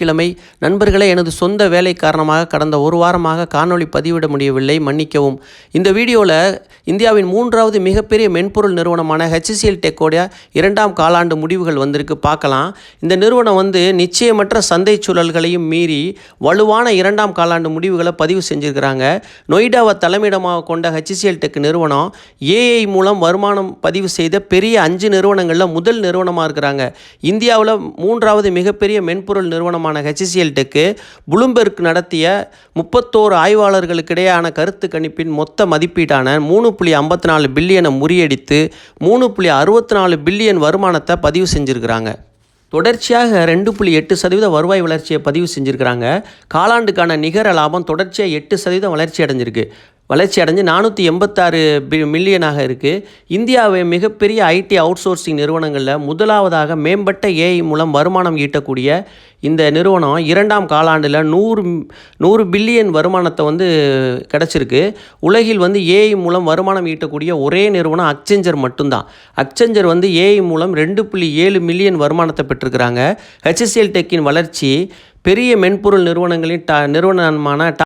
கிழமை. நண்பர்களே, எனது சொந்த வேலை காரணமாக கடந்த ஒரு வாரமாக காணொளி பதிவிட முடியவில்லை, மன்னிக்கவும். இந்த வீடியோவில் இந்தியாவின் 3வது மிகப்பெரிய மென்பொருள் நிறுவனமான HCL டெக்கோடைய 2ஆம் காலாண்டு முடிவுகள் வந்திருக்கு, பார்க்கலாம். இந்த நிறுவனம் நிச்சயமற்ற சந்தை சூழல்களையும் மீறி வலுவான 2ஆம் காலாண்டு முடிவுகளை பதிவு செஞ்சுருக்கிறாங்க. நொய்டாவை தலைமையிடமாக கொண்ட HCL டெக் நிறுவனம் AI மூலம் வருமானம் பதிவு செய்த பெரிய 5 நிறுவனங்களில் முதல் நிறுவனமாக இருக்கிறாங்க. இந்தியாவில் 3வது மிகப்பெரிய மென்பொருள் நிறுவனமான HCL டெக் புளூம்பெர்க் நடத்திய 31 ஆய்வாளர்களுக்கிடையான கருத்து கணிப்பின் மொத்த மதிப்பீடான 3.54 பில்லியனை முறியடித்து 3.64 பில்லியன் வருமானத்தை பதிவு செஞ்சுருக்கிறாங்க. தொடர்ச்சியாக 2.8% வருவாய் வளர்ச்சியை பதிவு செஞ்சுருக்கிறாங்க. காலாண்டுக்கான நிகர லாபம் தொடர்ச்சியாக 8% வளர்ச்சி அடைஞ்சு 486 மில்லியனாக இருக்குது. இந்தியாவை மிகப்பெரிய IT அவுட் சோர்சிங் நிறுவனங்களில் முதலாவதாக மேம்பட்ட AI மூலம் வருமானம் ஈட்டக்கூடிய இந்த நிறுவனம் 2ஆம் காலாண்டில் 100 பில்லியன் வருமானத்தை கிடச்சிருக்கு. உலகில் AI மூலம் வருமானம் ஈட்டக்கூடிய ஒரே நிறுவனம் அக்செஞ்சர் மட்டும்தான். அக்செஞ்சர் AI மூலம் 2.7 மில்லியன் வருமானத்தை பெற்றிருக்கிறாங்க. HCL டெக்கின் வளர்ச்சி பெரிய மென்பொருள் நிறுவனங்களின் நிறுவனமான